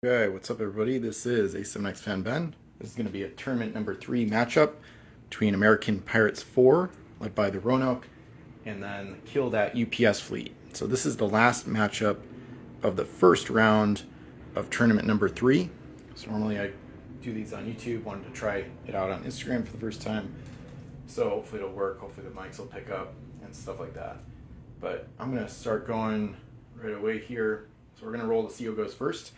Okay, what's up everybody? This is A7X Fan Ben. This is going to be a tournament number 3 matchup between American Pirates 4, led by the Roanoke, and then Kill That UPS Fleet. So this is the last matchup of the first round of tournament number 3. So normally I do these on YouTube, wanted to try it out on Instagram for the first time. So hopefully it'll work, hopefully the mics will pick up and stuff like that. But I'm going to start going right away here. So we're going to roll to see who goes first.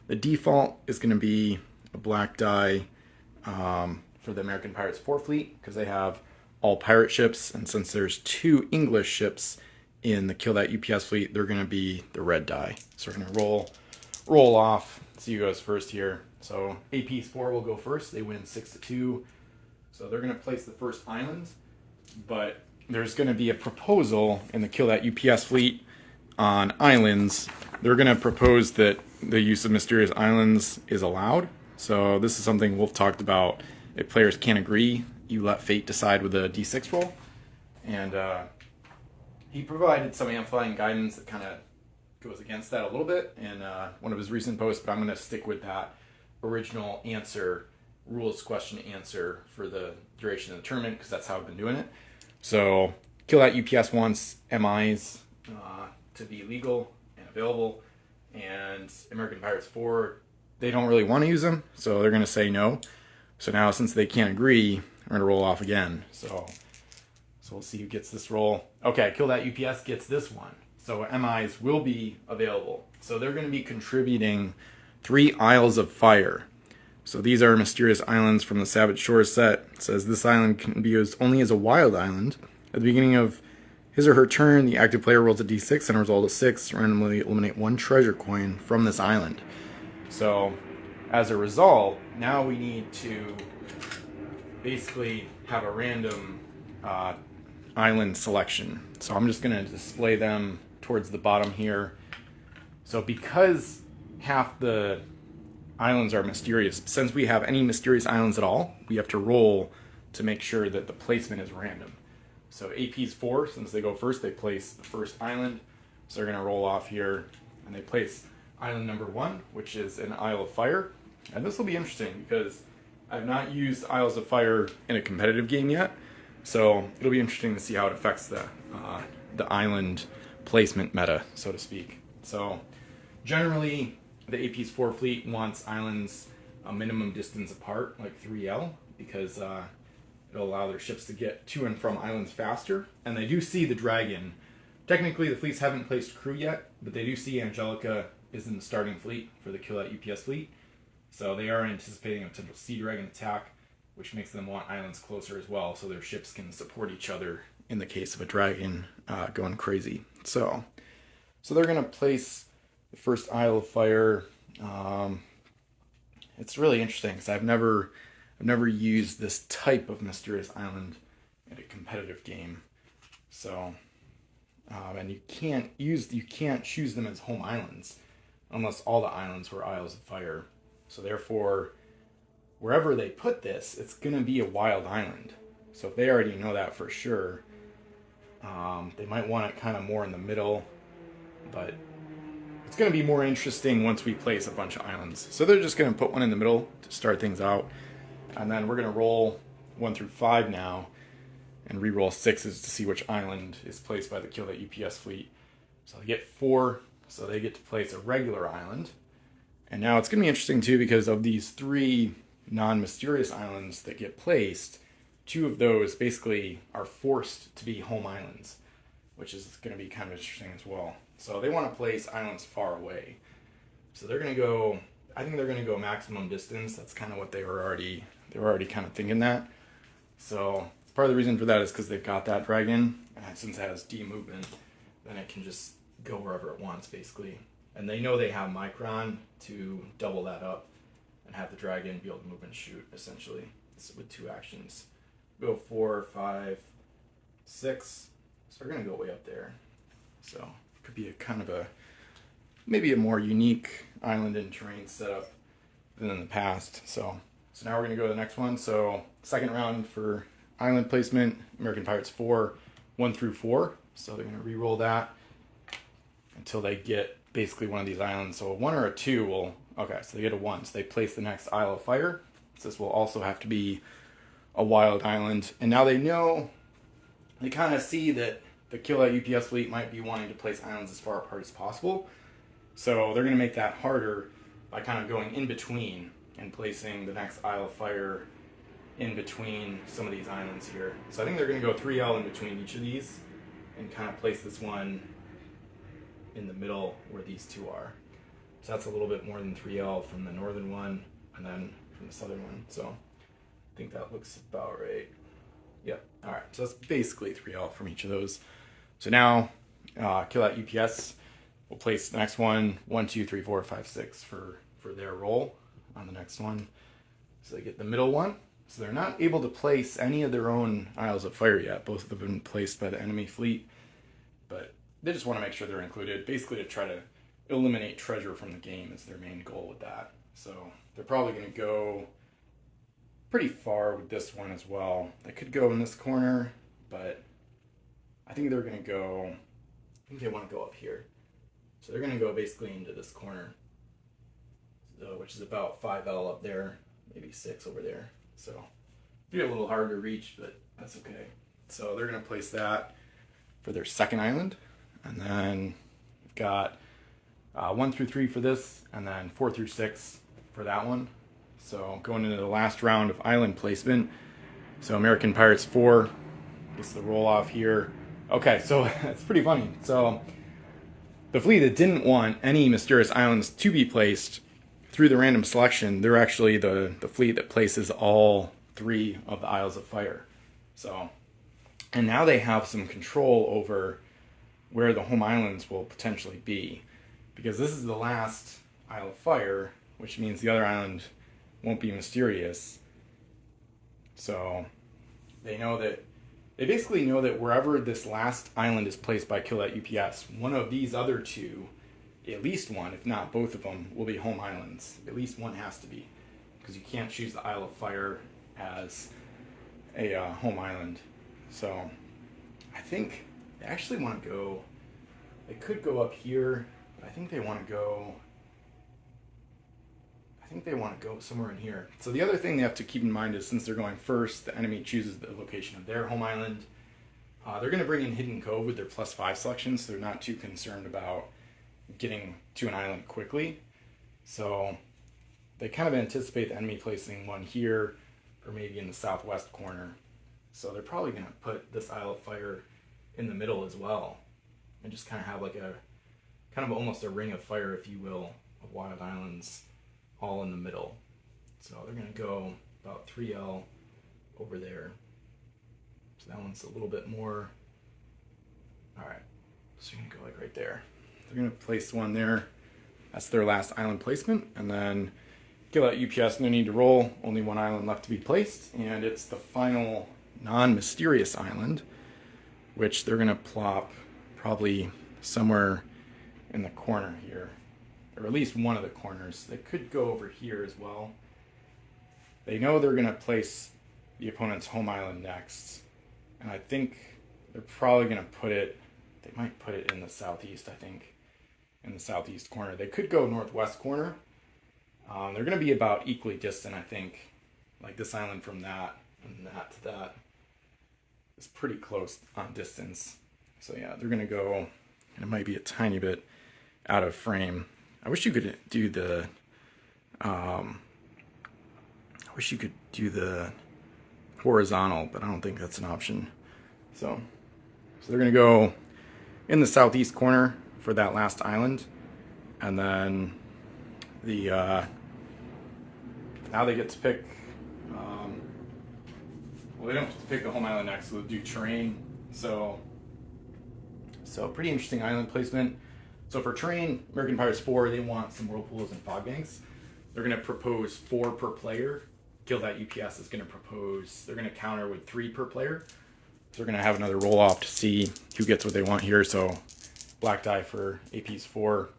The default is going to be a black die for the American Pirates 4 fleet because they have all pirate ships, and since there's 2 English ships in the Kill That UPS fleet, they're going to be the red die. So we're going to roll off, see who goes first here. So AP's 4 will go first. They win 6-2. So they're going to place the first island, but there's going to be a proposal in the Kill That UPS fleet on islands. They're going to propose that the use of mysterious islands is allowed. So this is something Wolf talked about. If players can't agree, you let fate decide with a d6 roll. And he provided some amplifying guidance that kind of goes against that a little bit in one of his recent posts, but I'm going to stick with that original answer, rules question answer for the duration of the tournament because that's how I've been doing it. So Kill That UPS wants MIs to be legal and available, and American Pirates 4, they don't really want to use them, so they're going to say no. So now, since they can't agree, we're going to roll off again. So we'll see who gets this roll. Okay, Kill That UPS gets this one. So MIs will be available. So they're going to be contributing 3 Isles of Fire. So these are mysterious islands from the Savage Shores set. It says this island can be used only as a wild island. At the beginning of his or her turn, the active player rolls a d6 and a result of 6. Randomly eliminate 1 treasure coin from this island. So, as a result, now we need to basically have a random island selection. So I'm just going to display them towards the bottom here. So because half the islands are mysterious, since we have any mysterious islands at all, we have to roll to make sure that the placement is random. So AP's 4, since they go first, they place the first island. So they're going to roll off here, and they place island number 1, which is an Isle of Fire. And this will be interesting because I've not used Isles of Fire in a competitive game yet. So it'll be interesting to see how it affects the island placement meta, so to speak. So generally, the AP's 4 fleet wants islands a minimum distance apart, like 3L, because it'll allow their ships to get to and from islands faster. And they do see the dragon. Technically, the fleets haven't placed crew yet, but they do see Angelica is in the starting fleet for the Kill That UPS fleet. So they are anticipating a potential sea dragon attack, which makes them want islands closer as well, so their ships can support each other in the case of a dragon going crazy. So they're going to place the first Isle of Fire. It's really interesting because I've never used this type of mysterious island in a competitive game. So, and you can't choose them as home islands unless all the islands were Isles of Fire. So therefore, wherever they put this, it's going to be a wild island. So if they already know that for sure, they might want it kind of more in the middle, but it's going to be more interesting once we place a bunch of islands. So they're just going to put one in the middle to start things out. And then we're going to roll 1 through 5 now and re-roll 6s to see which island is placed by the Kill That UPS fleet. So they get 4, so they get to place a regular island. And now it's going to be interesting too because of these 3 non-mysterious islands that get placed, 2 of those basically are forced to be home islands, which is going to be kind of interesting as well. So they want to place islands far away. So they're going to go, I think they're going to go maximum distance. That's kind of what they were already kind of thinking that. So part of the reason for that is because they've got that dragon, and since it has D movement, then it can just go wherever it wants basically. And they know they have Micron to double that up and have the dragon be able to move and shoot essentially. So with 2 actions. Go 4, 5, 6. So we're going to go way up there. So it could be a kind of maybe a more unique island and terrain setup than in the past. So now we're going to go to the next one. So second round for island placement, American Pirates 4, 1 through 4. So they're going to re-roll that until they get basically one of these islands. So a 1 or a 2 will Okay, so they get a 1. So they place the next Isle of Fire. So this will also have to be a wild island. And now they know, they kind of see that the Kill That UPS fleet might be wanting to place islands as far apart as possible. So they're going to make that harder by kind of going in between and placing the next Isle of Fire in between some of these islands here. So I think they're going to go 3L in between each of these and kind of place this one in the middle where these two are. So that's a little bit more than 3L from the northern one and then from the southern one. So I think that looks about right. Yep. All right. So that's basically 3L from each of those. So now Kill That UPS will place the next one 1, 2, 3, 4, 5, 6 for their roll on the next one. So they get the middle one. So they're not able to place any of their own Isles of Fire yet. Both have been placed by the enemy fleet. But they just want to make sure they're included, basically to try to eliminate treasure from the game is their main goal with that. So they're probably going to go pretty far with this one as well. They could go in this corner, but I think they're going to go, I think they want to go up here. So they're going to go basically into this corner, which is about 5L up there, maybe 6 over there. So it'll be a little hard to reach, but that's okay. So they're going to place that for their second island. And then we've got 1 through 3 for this, and then 4 through 6 for that one. So going into the last round of island placement. So American Pirates 4 gets the roll off here. Okay, so it's pretty funny. So the fleet that didn't want any mysterious islands to be placed through the random selection, they're actually the fleet that places all 3 of the Isles of Fire. So, and now they have some control over where the home islands will potentially be, because this is the last Isle of Fire, which means the other island won't be mysterious. So they know that, they basically know that wherever this last island is placed by Kill That UPS, one of these other 2, at least one, if not both of them, will be home islands. At least one has to be, because you can't choose the Isle of Fire as a home island. So I think they actually want to go, they could go up here, but I think they want to go, somewhere in here. So the other thing they have to keep in mind is, since they're going first, the enemy chooses the location of their home island. They're going to bring in Hidden Cove with their +5 selection, so they're not too concerned about getting to an island quickly. So they kind of anticipate the enemy placing one here, or maybe in the southwest corner. So they're probably going to put this Isle of Fire in the middle as well, and just kind of have like a, kind of almost a ring of fire, if you will, of wild islands all in the middle. So they're going to go about 3L over there. So that one's a little bit more. All right, so you're going to go like right there. They're going to place one there. That's their last island placement. And then Kill That UPS, no need to roll. Only one island left to be placed. And it's the final non-mysterious island, which they're going to plop probably somewhere in the corner here, or at least one of the corners. They could go over here as well. They know they're going to place the opponent's home island next. And I think they're probably going to put it, they might put it in the southeast, I think, in the southeast corner. They could go northwest corner. They're going to be about equally distant, I think. Like this island from that and that to that is pretty close on distance. So yeah, they're going to go, and it might be a tiny bit out of frame. I wish you could do the, horizontal, but I don't think that's an option. So they're going to go in the southeast corner for that last island, and then the now they get to pick. Well, they don't get to pick the home island next, so they'll do terrain. So pretty interesting island placement. So for terrain, American Pirates 4, they want some whirlpools and fog banks. They're going to propose 4 per player. Kill That UPS is going to propose, they're going to counter with 3 per player. So they're going to have another roll off to see who gets what they want here. So black die for AP's 4.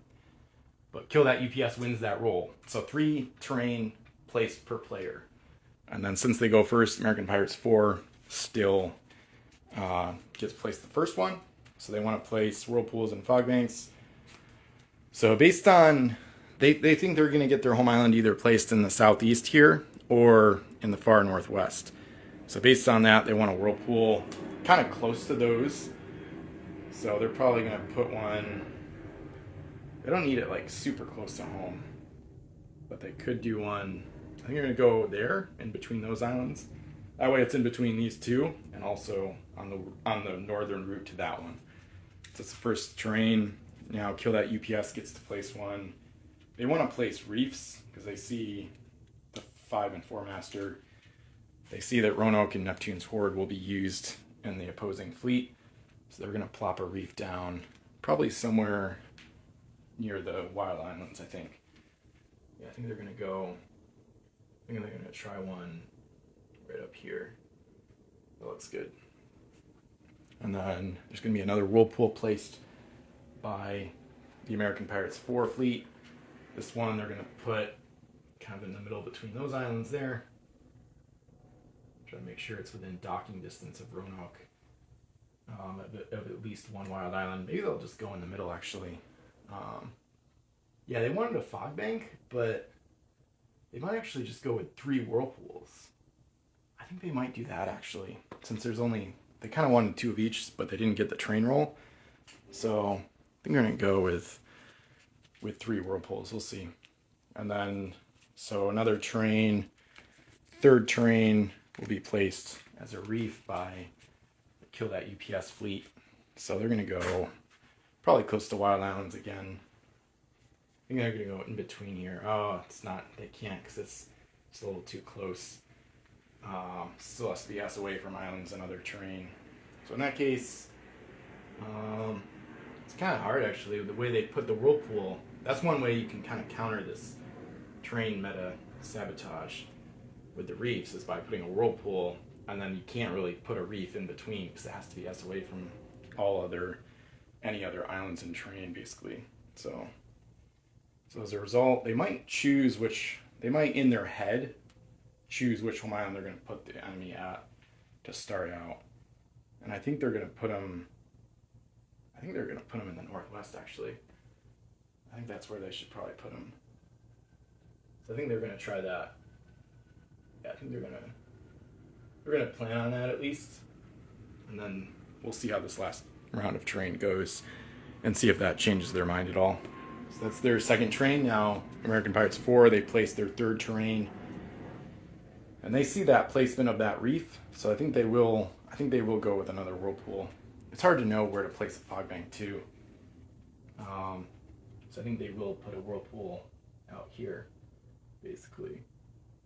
But Kill That UPS wins that roll. So 3 terrain placed per player. And then since they go first, American Pirates 4 still gets placed the first one. So they want to place whirlpools and fog banks. So based on they think they're going to get their home island either placed in the southeast here or in the far northwest. So based on that, they want a whirlpool kind of close to those. So they're probably going to put one, they don't need it like super close to home, but they could do one, I think they're going to go there in between those islands. That way it's in between these two and also on the northern route to that one. So it's the first terrain. Now Kill That UPS gets to place one. They want to place reefs because they see the 5 and 4 master. They see that Roanoke and Neptune's Horde will be used in the opposing fleet. So they're going to plop a reef down, probably somewhere near the Wild Islands, I think. Yeah, I think they're going to go, I think they're going to try one right up here. That looks good. And then there's going to be another whirlpool placed by the American Pirates 4 fleet. This one they're going to put kind of in the middle between those islands there. Try to make sure it's within docking distance of Roanoke. Of at least one Wild Island. Maybe they'll just go in the middle, actually. Yeah, they wanted a fog bank, but they might actually just go with 3 whirlpools. I think they might do that, actually, since there's only, they kind of wanted 2 of each, but they didn't get the train roll. So I think they're going to go with 3 whirlpools. We'll see. And then, so another terrain, third terrain will be placed as a reef by the Kill That UPS fleet. So they're going to go probably close to Wild Islands again. I think they're going to go in between here. Oh, it's not, they can't because it's a little too close. Still has to be ass away from islands and other terrain. So in that case, it's kind of hard actually, the way they put the whirlpool. That's one way you can kind of counter this terrain meta sabotage with the reefs, is by putting a whirlpool, and then you can't really put a reef in between because it has to be ass away from any other islands and terrain basically. So as a result, they might in their head choose which home island they're going to put the enemy at to start out. And I think they're going to put them in the northwest, actually. I think that's where they should probably put them. So I think they're going to try that. Yeah, I think they're going to plan on that at least. And then we'll see how this last round of terrain goes and see if that changes their mind at all. So that's their second terrain. Now, American Pirates 4, they placed their third terrain. And they see that placement of that reef, so I think they will go with another whirlpool. It's hard to know where to place a fog bank too. So I think they will put a whirlpool out here, basically.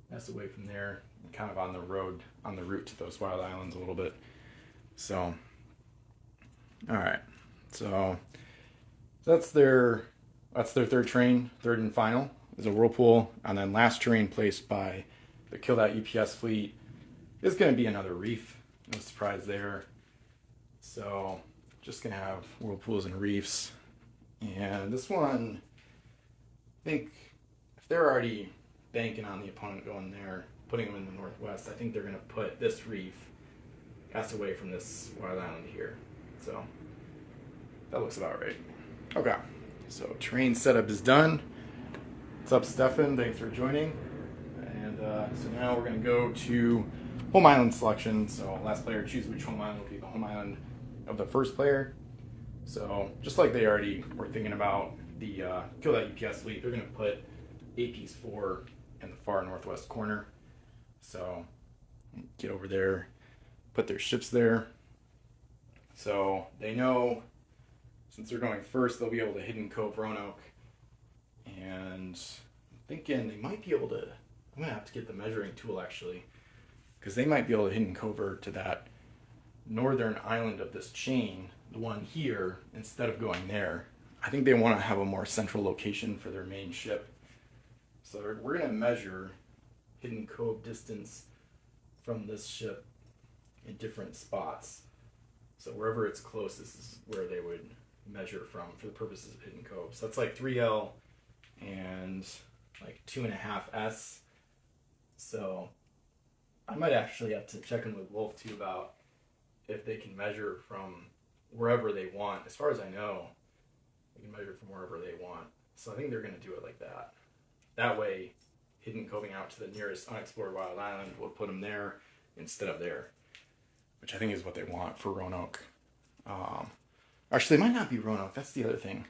That's away from there, kind of on the route to those Wild Islands a little bit. So, all right. So that's their third terrain, third and final is a whirlpool, and then last terrain placed by the Kill That UPS fleet is going to be another reef. No surprise there. So just going to have whirlpools and reefs. And this one, I think if they're already banking on the opponent going there, putting them in the northwest, I think they're going to put this reef ass away from this Wild Island here. So that looks about right. Okay, so terrain setup is done. What's up, Stefan? Thanks for joining. And so now we're going to go to home island selection. So last player choose which home island will be the home island of the first player. So just like they already were thinking about the Kill That UPS fleet, they're going to put AP's 4 in the far northwest corner. So get over there, put their ships there. So they know since they're going first, they'll be able to Hidden Cove Roanoke. And I'm thinking they might be able to, I'm going to have to get the measuring tool actually, because they might be able to Hidden Cove to that northern island of this chain, the one here, instead of going there. I think they want to have a more central location for their main ship. So we're going to measure Hidden Cove distance from this ship in different spots. So wherever it's closest is where they would measure from for the purposes of Hidden Cove. So that's like 3L and like 2.5S. So I might actually have to check in with Wolf too about if they can measure from wherever they want. As far as I know, they can measure from wherever they want. So I think they're going to do it like that. That way, hidden coving out to the nearest unexplored wild island will put them there instead of there, which I think is what they want for Roanoke. Actually, it might not be Roanoke. That's the other thing.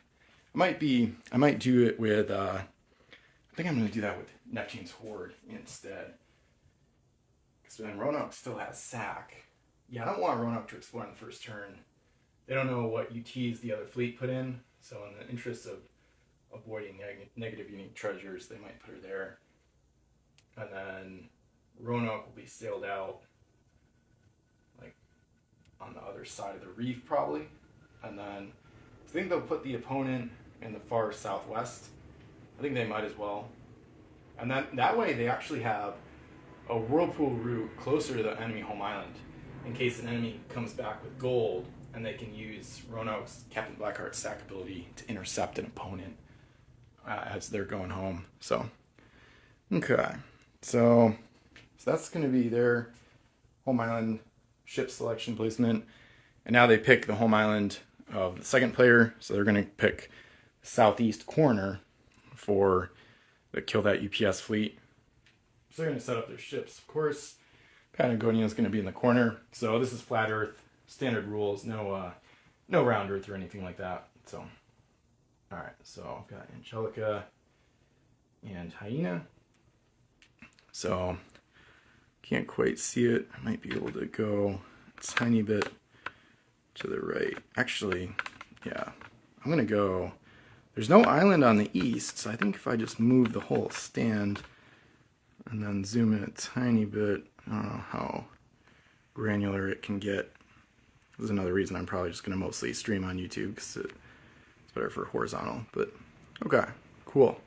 I might do it with, I think I'm going to do that with Neptune's Horde instead. Because then Roanoke still has sack. Yeah, I don't want Roanoke to explore on the first turn. They don't know what UTs the other fleet put in, so in the interest of avoiding negative unique treasures, they might put her there. And then Roanoke will be sailed out like on the other side of the reef probably. And then I think they'll put the opponent in the far southwest. I think they might as well. And then that way they actually have a whirlpool route closer to the enemy home island in case an enemy comes back with gold, and they can use Roanoke's Captain Blackheart's sack ability to intercept an opponent as they're going home. So, okay. So that's going to be their home island ship selection placement. And now they pick the home island of the second player. So they're going to pick the southeast corner for the Kill That UPS fleet. So they're going to set up their ships. Of course, Patagonia is going to be in the corner. So this is flat Earth, standard rules, no round Earth or anything like that. So, all right. So I've got Angelica and Hyena. So can't quite see it. I might be able to go a tiny bit to the right. Actually, yeah, I'm going to go. There's no island on the east, so I think if I just move the whole stand and then zoom in a tiny bit, I don't know how granular it can get. This is another reason I'm probably just going to mostly stream on YouTube because it's better for horizontal. But okay, cool.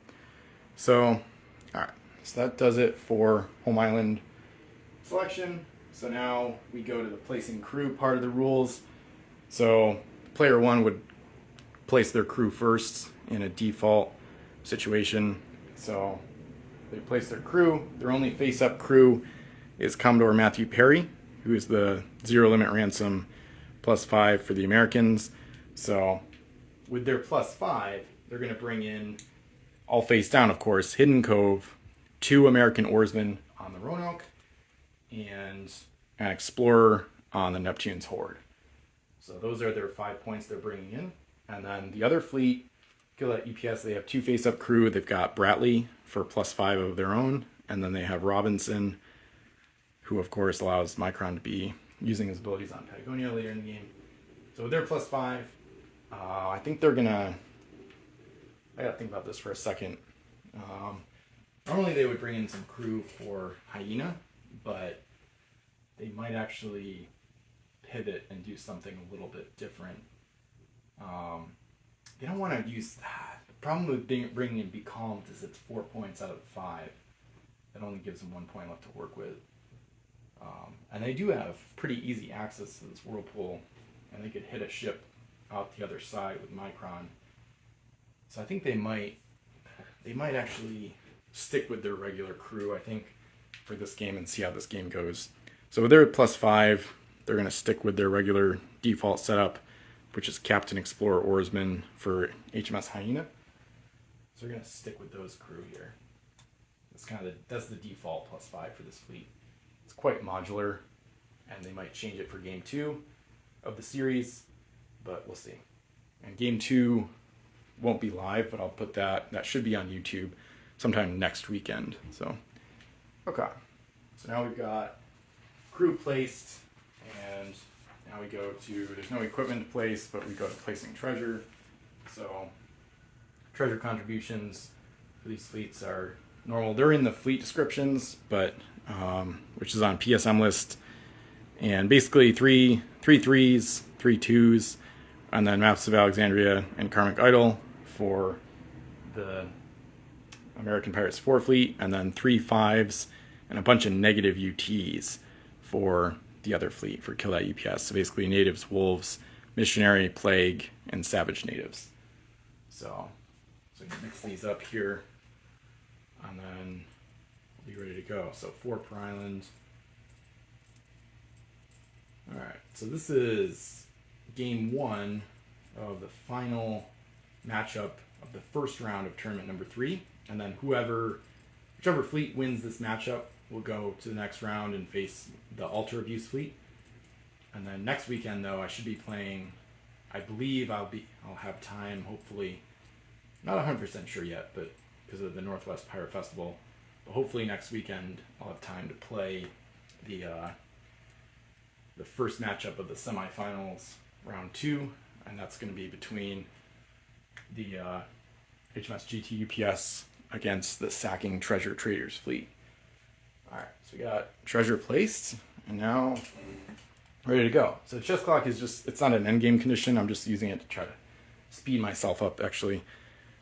So, all right, so that does it for home island selection. So now we go to the placing crew part of the rules. So player one would place their crew first in a default situation. So they place their crew. Their only face-up crew is Commodore Matthew Perry, who is the zero limit ransom +5 for the Americans. So with their +5, they're going to bring in, all face down of course, Hidden Cove, 2 American oarsmen on the Roanoke, and an explorer on the Neptune's Horde. So those are their 5 points they're bringing in. And then the other fleet, Kill That UPS, they have 2 face-up crew. They've got Bratley for +5 of their own, and then they have Robinson, who of course allows Micron to be using his abilities on Patagonia later in the game. So with their +5, I think they're gonna, I gotta think about this for a second. Normally they would bring in some crew for Hyena, but they might actually pivot and do something a little bit different. They don't want to use that. The problem with bringing in Be Calmed is it's 4 points out of 5. That only gives them 1 point left to work with. And they do have pretty easy access to this whirlpool, and they could hit a ship out the other side with Micron. So I think they might actually stick with their regular crew, I think, for this game and see how this game goes. So with their +5, they're going to stick with their regular default setup, which is Captain, Explorer, Oarsman for HMS Hyena. So they're going to stick with those crew here. That's the default +5 for this fleet. It's quite modular, and they might change it for game 2 of the series, but we'll see. And game 2 won't be live, but I'll put that should be on YouTube sometime next weekend. So, okay. So now we've got crew placed, and now we go to, there's no equipment to place, but we go to placing treasure. So treasure contributions for these fleets are normal. They're in the fleet descriptions, but which is on PSM list, and basically three threes, 3 2s, and then Maps of Alexandria and Karmic Idol for the American Pirates 4 fleet, and then 3 5s and a bunch of negative UTs for the other fleet for Kill That UPS. So basically natives, wolves, missionary, plague, and savage natives. So you mix these up here, and then we'll be ready to go. So 4 per island. All right, so this is game 1 of the final matchup of the first round of tournament number 3, and then whichever fleet wins this matchup will go to the next round and face the Alter Abuse fleet. And then next weekend, though, I should be playing. I believe I'll have time, hopefully. Not 100% sure yet, but because of the Northwest Pirate Festival. But hopefully next weekend I'll have time to play the first matchup of the semifinals, round 2, and that's going to be between the HMS GT UPS against the Sacking Treasure Traders fleet. All right, so we got treasure placed, and now ready to go. So the chess clock is it's not an endgame condition. I'm just using it to try to speed myself up, actually.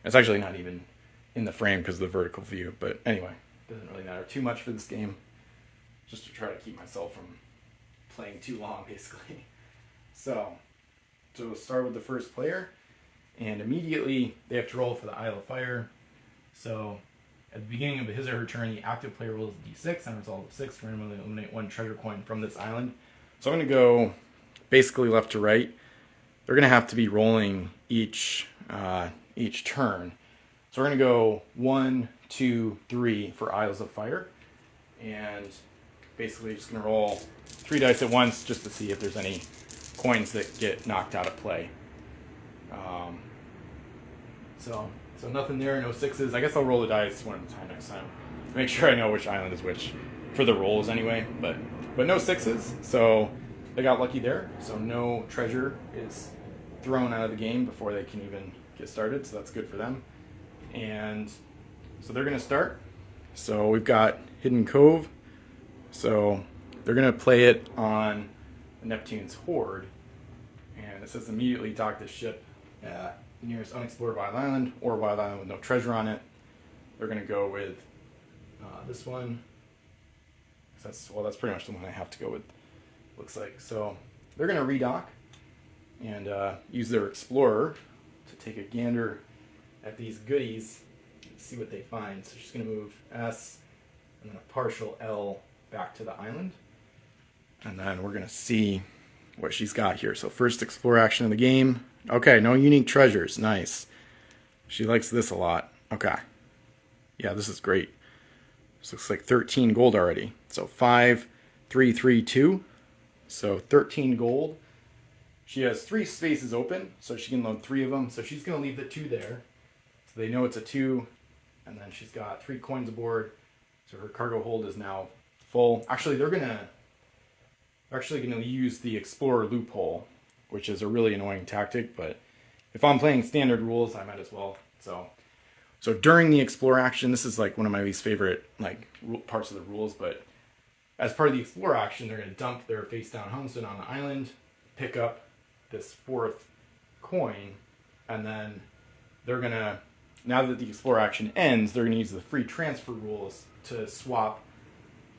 It's actually not even in the frame because of the vertical view, but anyway, doesn't really matter too much for this game. Just to try to keep myself from playing too long, basically. So we'll start with the first player, and immediately they have to roll for the Isle of Fire. So at the beginning of his or her turn, the active player rolls a d6 and a result of 6 to randomly eliminate 1 treasure coin from this island. So I'm going to go basically left to right. They're going to have to be rolling each turn. So we're going to go 1, 2, 3 for Isles of Fire, and basically just going to roll 3 dice at once just to see if there's any coins that get knocked out of play. So nothing there, no 6s. I guess I'll roll the dice one at a time next time to make sure I know which island is which for the rolls anyway. But no 6s, so they got lucky there. So no treasure is thrown out of the game before they can even get started, so that's good for them. And so they're going to start. So we've got Hidden Cove. So they're going to play it on Neptune's Horde. And it says immediately dock this ship at the nearest unexplored wild island or wild island with no treasure on it. They're going to go with this one. That's pretty much the one I have to go with, looks like. So they're going to redock and use their Explorer to take a gander at these goodies and see what they find. So she's going to move S and then a partial L back to the island. And then we're going to see what she's got here. So first explore action of the game. Okay, no unique treasures. Nice. She likes this a lot. Okay. Yeah, this is great. This looks like 13 gold already. So 5, 3, 3, 2. So 13 gold. She has 3 spaces open, so she can load 3 of them. So she's going to leave the 2 there. So they know it's a 2. And then she's got 3 coins aboard. So her cargo hold is now full. Actually, they're actually going to use the Explorer loophole, which is a really annoying tactic, but if I'm playing standard rules, I might as well. So during the Explore action, this is like one of my least favorite parts of the rules, but as part of the Explore action, they're going to dump their face-down helmsman on the island, pick up this 4th coin, and then they're going to, now that the Explore action ends, they're going to use the free transfer rules to swap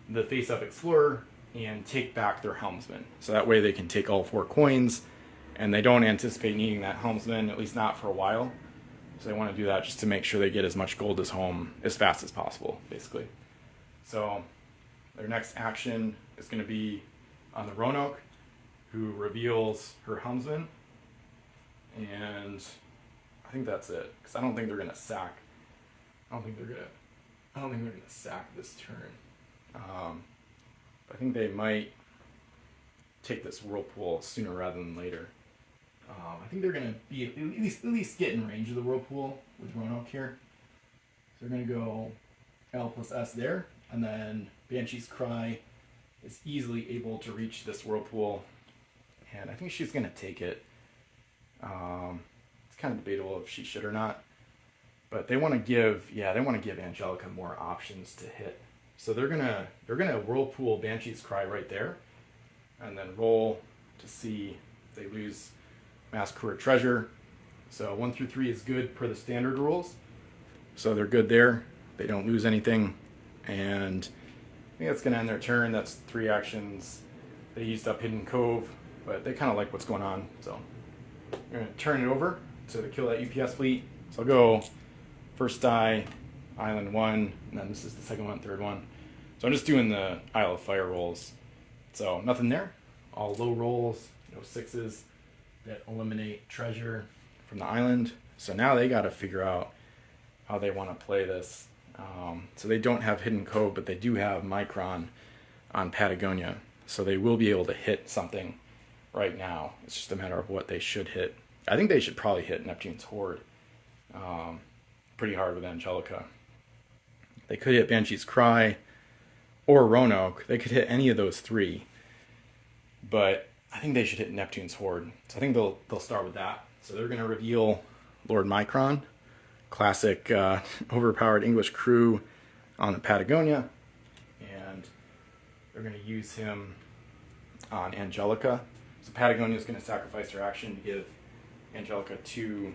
the face-up Explorer and take back their helmsman. So that way they can take all 4 coins, and they don't anticipate needing that helmsman, at least not for a while. So they want to do that just to make sure they get as much gold as home as fast as possible, basically. So their next action is going to be on the Roanoke, who reveals her helmsman. And I think that's it, because I don't think they're going to sack. I don't think they're going to sack this turn. I think they might take this Whirlpool sooner rather than later. I think they're going to be at least get in range of the Whirlpool with Roanoke here. So they're going to go L plus S there, and then Banshee's Cry is easily able to reach this Whirlpool, and I think she's going to take it. It's kind of debatable if she should or not, but they want to give Angelica more options to hit. So they're gonna Whirlpool Banshee's Cry right there, and then roll to see if they lose Massacre Treasure. So 1 through 3 is good per the standard rules, so they're good there. They don't lose anything, and I think that's gonna end their turn. That's 3 actions. They used up Hidden Cove, but they kind of like what's going on, so we're gonna turn it over to kill that UPS fleet. So I'll go first die, Island 1, and then this is the second one, third one. So I'm just doing the Isle of Fire rolls. So nothing there. All low rolls, no 6s that eliminate treasure from the island. So now they got to figure out how they want to play this. So they don't have Hidden Cove, but they do have Micron on Patagonia. So they will be able to hit something right now. It's just a matter of what they should hit. I think they should probably hit Neptune's Horde pretty hard with Angelica. They could hit Banshee's Cry or Roanoke. They could hit any of those three. But I think they should hit Neptune's Horde. So I think they'll start with that. So they're going to reveal Lord Micron, classic overpowered English crew on the Patagonia. And they're going to use him on Angelica. So Patagonia is going to sacrifice her action to give Angelica two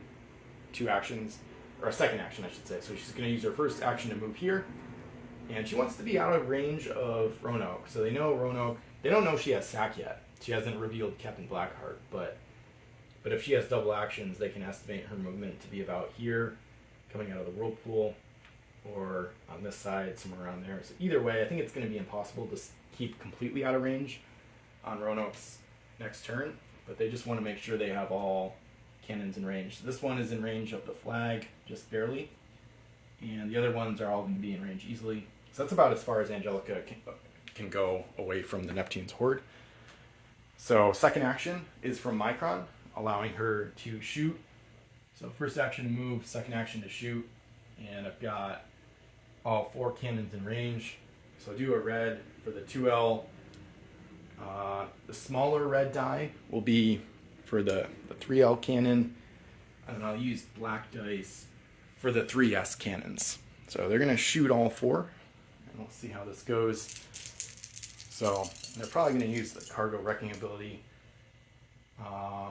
actions, or a second action, I should say. So she's going to use her first action to move here, and she wants to be out of range of Roanoke. So they know Roanoke. They don't know she has sack yet. She hasn't revealed Captain Blackheart, but if she has double actions, they can estimate her movement to be about here, coming out of the whirlpool, or on this side, somewhere around there. So either way, I think it's going to be impossible to keep completely out of range on Roanoke's next turn, but they just want to make sure they have all cannons in range. So this one is in range of the flag, just barely, and the other ones are all going to be in range easily. So that's about as far as Angelica can go away from the Neptune's Horde. So second action is from Micron, allowing her to shoot. So first action to move, second action to shoot, and I've got all 4 cannons in range. So I'll do a red for the 2L. The smaller red die will be for the 3L cannon, and I'll use black dice for the 3S cannons. So they're going to shoot all 4, and we'll see how this goes. So they're probably going to use the cargo wrecking ability. I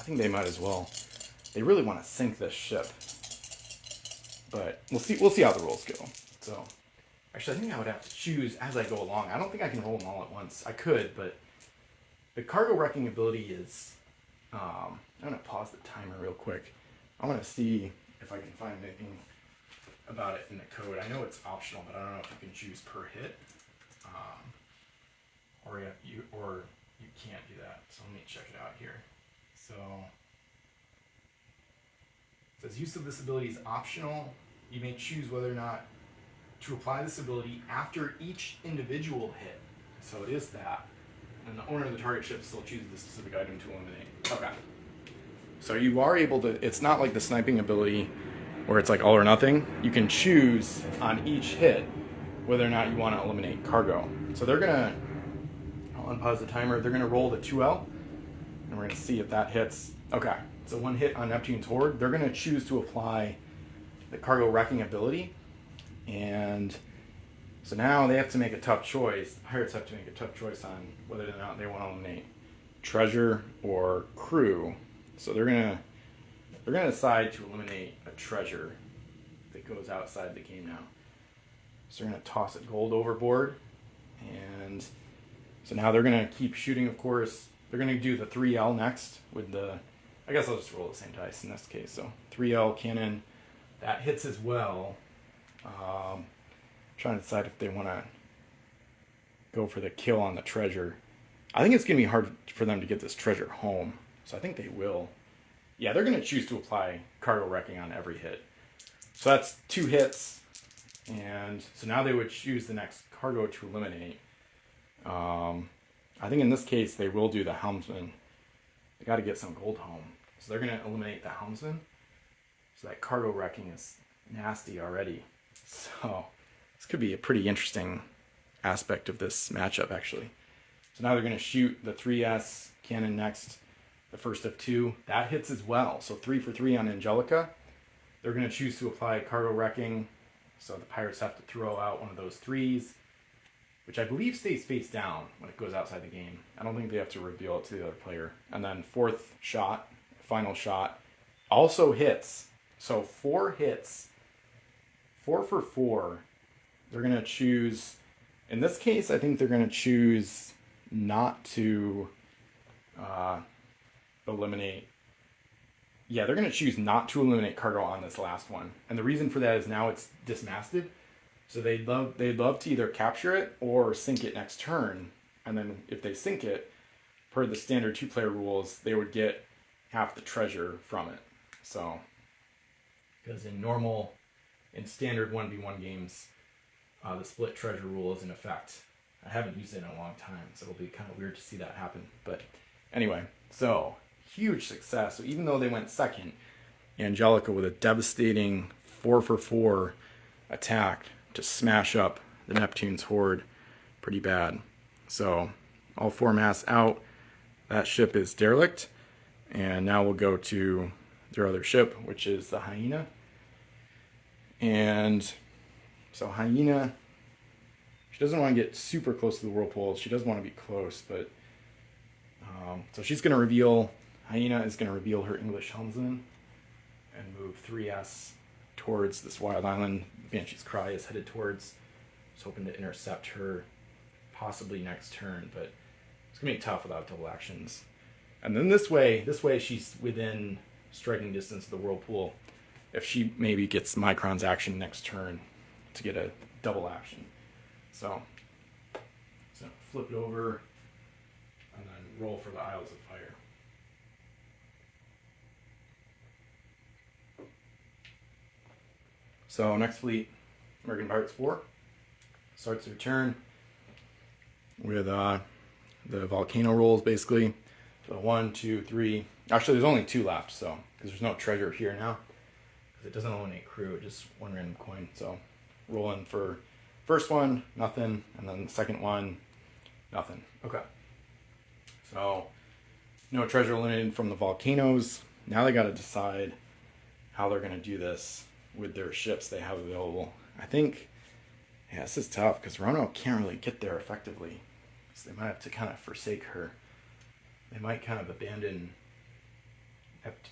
think they might as well. They really want to sink this ship, but we'll see how the rolls go. So actually, I think I would have to choose as I go along. I don't think I can roll them all at once. I could, but the cargo wrecking ability is... I'm going to pause the timer real quick. I want to see if I can find anything about it in the code. I know it's optional, but I don't know if you can choose per hit. Or you can't do that. So let me check it out here. So it says use of this ability is optional. You may choose whether or not to apply this ability after each individual hit. So it is that. And the owner of the target ship still chooses the specific item to eliminate. Okay. So you are able to, it's not like the sniping ability where it's like all or nothing. You can choose on each hit whether or not you want to eliminate cargo. So they're going to, I'll unpause the timer, they're going to roll the 2L, and we're going to see if that hits. Okay, so one hit on Neptune's Horde. They're going to choose to apply the cargo wrecking ability, and so now they have to make a tough choice. The pirates have to make a tough choice on whether or not they want to eliminate treasure or crew. So they're gonna decide to eliminate a treasure that goes outside the game now. So they're gonna toss a gold overboard, and so now they're gonna keep shooting. Of course, they're gonna do the 3L next with the. I guess I'll just roll the same dice in this case. So 3L cannon, that hits as well. Trying to decide if they want to go for the kill on the treasure. I think it's going to be hard for them to get this treasure home, so I think they will. Yeah, they're going to choose to apply cargo wrecking on every hit. So that's 2 hits, and so now they would choose the next cargo to eliminate. I think in this case they will do the helmsman. They got to get some gold home, so they're going to eliminate the helmsman. So that cargo wrecking is nasty already. So this could be a pretty interesting aspect of this matchup, actually. So now they're going to shoot the 3S cannon next, the first of 2. That hits as well. So 3 for 3 on Angelica. They're going to choose to apply cargo wrecking. So the pirates have to throw out one of those 3s, which I believe stays face down when it goes outside the game. I don't think they have to reveal it to the other player. And then 4th shot, final shot, also hits. So 4 hits. 4 for 4. They're going to choose, in this case, I think they're going to choose not to eliminate. Yeah, they're going to choose not to eliminate cargo on this last one. And the reason for that is now it's dismasted. So they'd love to either capture it or sink it next turn. And then if they sink it, per the standard 2-player rules, they would get half the treasure from it. So, because in standard 1v1 games, the split treasure rule is in effect. I haven't used it in a long time, so it'll be kind of weird to see that happen. But anyway, so huge success. So even though they went second, Angelica with a devastating 4-for-4 attack to smash up the Neptune's horde pretty bad. So all 4 masts out. That ship is derelict. And now we'll go to their other ship, which is the Hyena. And so Hyena, she doesn't want to get super close to the whirlpool. She does want to be close, but so she's going to reveal, Hyena is going to reveal her English helmsman and move 3S towards this wild island Banshee's Cry is headed towards. Just hoping to intercept her possibly next turn, but it's going to be tough without double actions. And then this way she's within striking distance of the whirlpool if she maybe gets Micron's action next turn to get a double action. So flip it over and then roll for the Isles of Fire. So next fleet, American Pirates 4, starts their turn with the volcano rolls basically. So 1, 2, 3. Actually, there's only 2 left, so because there's no treasure here now, because it doesn't eliminate crew, just 1 random coin. So rolling for first one, nothing, and then the second one, nothing. Okay. So no treasure eliminated from the volcanoes. Now they got to decide how they're going to do this with their ships they have available. I think, yeah, this is tough because Roanoke can't really get there effectively. So they might have to kind of forsake her. They might kind of abandon,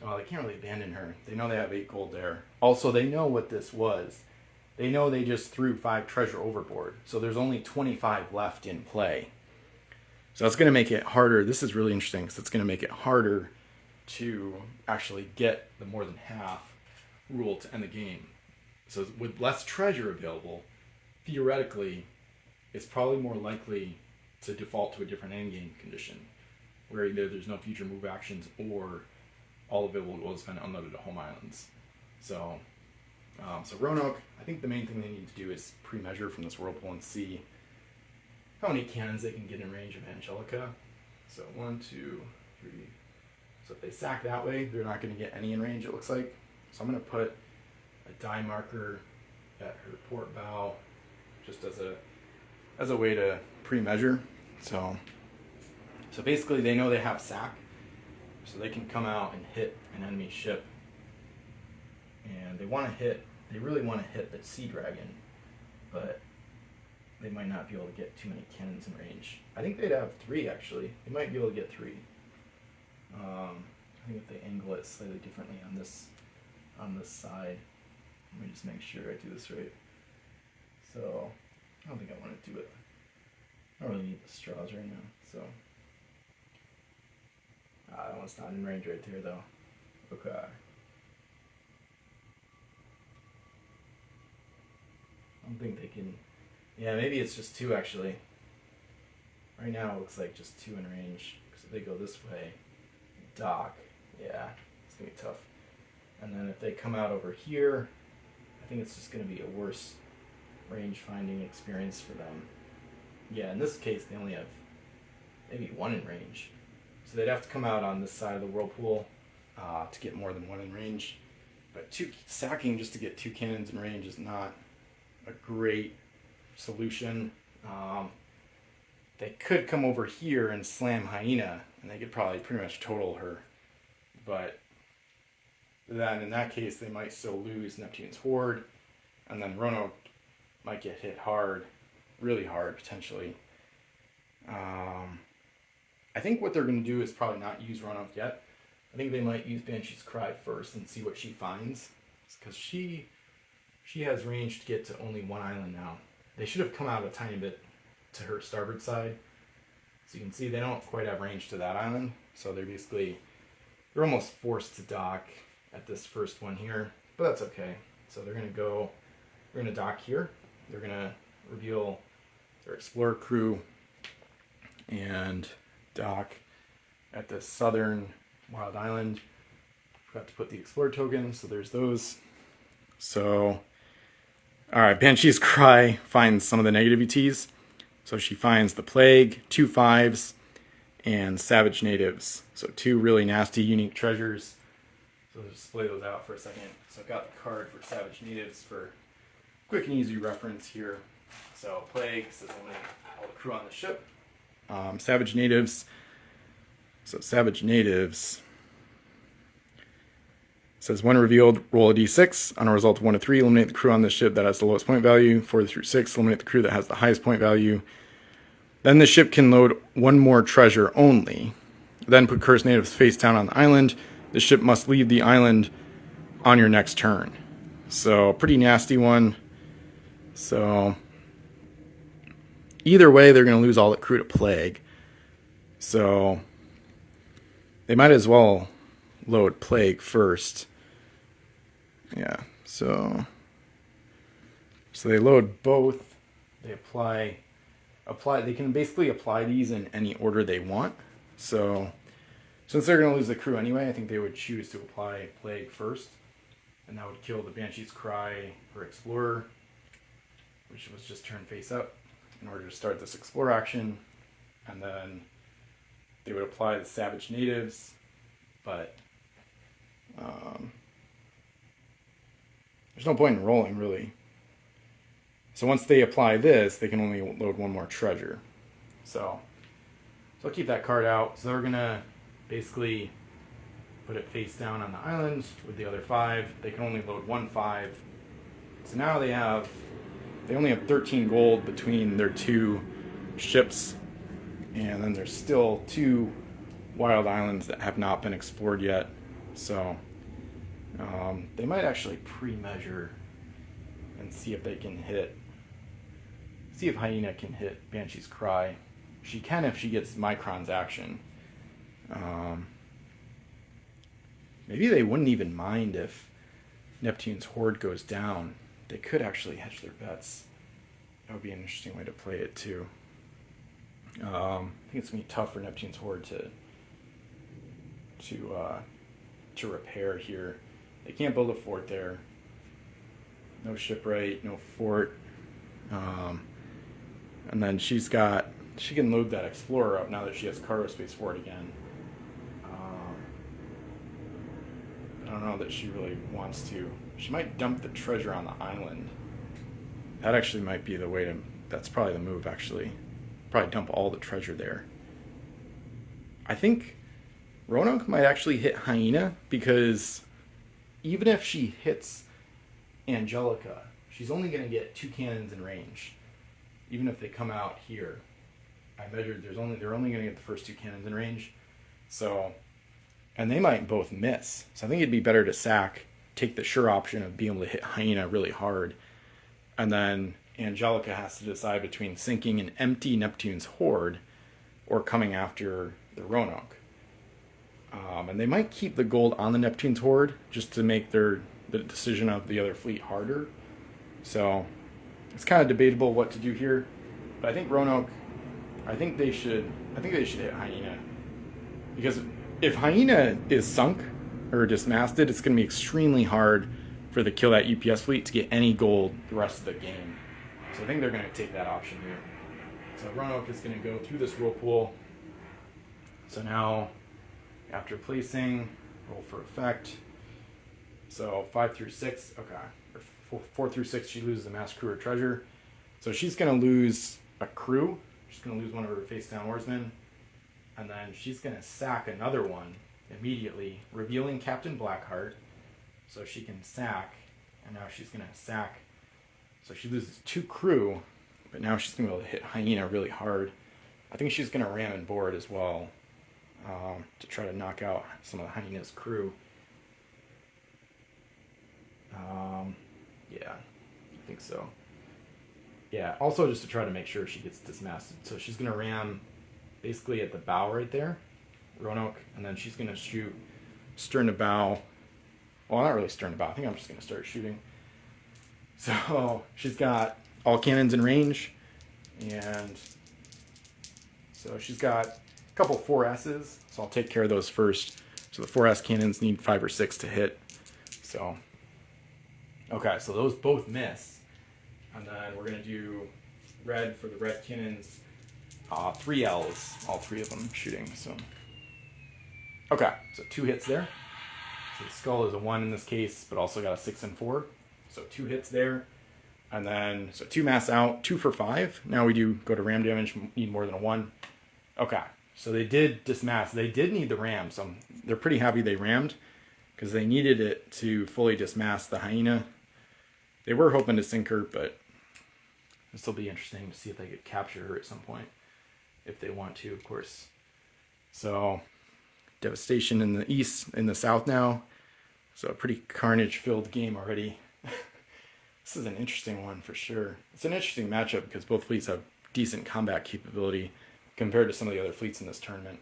well, they can't really abandon her. They know they have 8 gold there. Also, they know what this was. They know they just threw 5 treasure overboard. So there's only 25 left in play. So that's going to make it harder. This is really interesting because it's going to make it harder to actually get the more than half rule to end the game. So with less treasure available, theoretically, it's probably more likely to default to a different endgame condition, where either there's no future move actions or all available gold has been unloaded to home islands. So Roanoke, I think the main thing they need to do is pre-measure from this whirlpool and see how many cannons they can get in range of Angelica. So 1, 2, 3. So if they sack that way, they're not going to get any in range, it looks like. So I'm going to put a die marker at her port bow, just as a way to pre-measure. So basically they know they have sack, so they can come out and hit an enemy ship. And they really want to hit the Sea Dragon, but they might not be able to get too many cannons in range. I think they'd have 3 actually. They might be able to get 3. I think if they angle it slightly differently on this side. Let me just make sure I do this right. So I don't think I want to do it. I don't really need the straws right now. So that one's not in range right there though. Okay. I don't think they can. Yeah, maybe it's just 2 actually. Right now it looks like just 2 in range. Because if they go this way, dock. Yeah, it's gonna be tough. And then if they come out over here, I think it's just going to be a worse range finding experience for them. Yeah, in this case, they only have maybe 1 in range. So they'd have to come out on this side of the whirlpool to get more than 1 in range. But sacking just to get 2 cannons in range is not a great solution. They could come over here and slam Hyena, and they could probably pretty much total her. But then in that case, they might still lose Neptune's horde, and then Roanoke might get hit hard, really hard potentially. I think what they're going to do is probably not use Roanoke yet. I think they might use Banshee's Cry first and see what she finds, because she has range to get to only 1 island now. They should have come out a tiny bit to her starboard side. So you can see they don't quite have range to that island, so they're almost forced to dock at this first one here, but that's okay. So they're going to dock here. They're going to reveal their explorer crew and dock at the southern wild island Forgot to put the Explorer token, so there's those. So, alright, Banshee's Cry finds some of the negative ETs. So she finds the Plague, 2 5s, and Savage Natives. So 2 really nasty, unique treasures. So let's just display those out for a second. So I've got the card for Savage Natives for quick and easy reference here. So Plague says eliminate all the crew on the ship. Savage Natives. So Savage Natives says when revealed, roll a d6. On a result of 1 to 3, eliminate the crew on the ship that has the lowest point value. 4 through 6, eliminate the crew that has the highest point value. Then the ship can load 1 more treasure only. Then put cursed natives face down on the island. The ship must leave the island on your next turn. So pretty nasty one. So either way, they're going to lose all the crew to Plague. So they might as well load Plague first. Yeah, so they load both. They apply. They can basically apply these in any order they want. So since they're going to lose the crew anyway, I think they would choose to apply Plague first, and that would kill the Banshee's Cry or Explorer, which was just turned face up, in order to start this Explore action. And then they would apply the Savage Natives, but there's no point in rolling, really. So once they apply this, they can only load 1 more treasure. So I'll keep that card out. So they're going to basically put it face down on the island with the other 5. They can only load 1 5. So now they only have 13 gold between their 2 ships. And then there's still 2 wild islands that have not been explored yet. So they might actually pre-measure and see if they can hit. See if Hyena can hit Banshee's Cry. She can if she gets Micron's action. Maybe they wouldn't even mind if Neptune's Horde goes down. They could actually hedge their bets. That would be an interesting way to play it too. I think it's going to be tough for Neptune's Horde to repair here. They can't build a fort there. No shipwright, no fort. And then she can load that Explorer up now that she has cargo space for it again. I don't know that she really wants to. She might dump the treasure on the island. That actually might be the way to... That's probably the move, actually. Probably dump all the treasure there. I think Roanoke might actually hit Hyena, because even if she hits Angelica, she's only going to get 2 cannons in range. Even if they come out here. I measured they're only going to get the first 2 cannons in range. So, and they might both miss. So I think it'd be better to sack, take the sure option of being able to hit Hyena really hard. And then Angelica has to decide between sinking an empty Neptune's Horde or coming after the Roanoke. And they might keep the gold on the Neptune's Horde just to make the decision of the other fleet harder. So it's kind of debatable what to do here. But I think Roanoke, I think they should hit Hyena. Because if Hyena is sunk or dismasted, it's going to be extremely hard for the kill that UPS fleet to get any gold the rest of the game. So I think they're going to take that option here. So Roanoke is going to go through this whirlpool. So now, after placing, roll for effect. So 5 through 6, okay. Or 4 through 6, she loses a mass crew or treasure. So she's going to lose a crew. She's going to lose one of her face-down oarsmen. And then she's going to sack another one immediately, revealing Captain Blackheart. So she can sack, and now she's going to sack. So she loses 2 crew, but now she's going to be able to hit Hyena really hard. I think she's going to ram and board as well to try to knock out some of the Hyena's crew. Yeah, I think so. Yeah, also just to try to make sure she gets dismasted. So she's going to ram basically at the bow right there, Roanoke, and then she's going to shoot stern to bow. Well, not really stern to bow. I think I'm just going to start shooting. So she's got all cannons in range, and so she's got a couple 4S's, so I'll take care of those first. So the 4S cannons need 5 or 6 to hit. So, okay, so those both miss. And then we're going to do red for the red cannons. 3 Ls, all 3 of them shooting. So, okay, so 2 hits there. So the skull is a 1 in this case, but also got a 6 and 4. So 2 hits there. And then, so 2 mass out, 2 for 5. Now we do go to ram damage, need more than a 1. Okay, so they did dismass. They did need the ram, so they're pretty happy they rammed because they needed it to fully dismass the hyena. They were hoping to sink her, but this will be interesting to see if they could capture her at some point, if they want to, of course. So, devastation in the east, in the south now. So a pretty carnage-filled game already. This is an interesting one for sure. It's an interesting matchup because both fleets have decent combat capability compared to some of the other fleets in this tournament.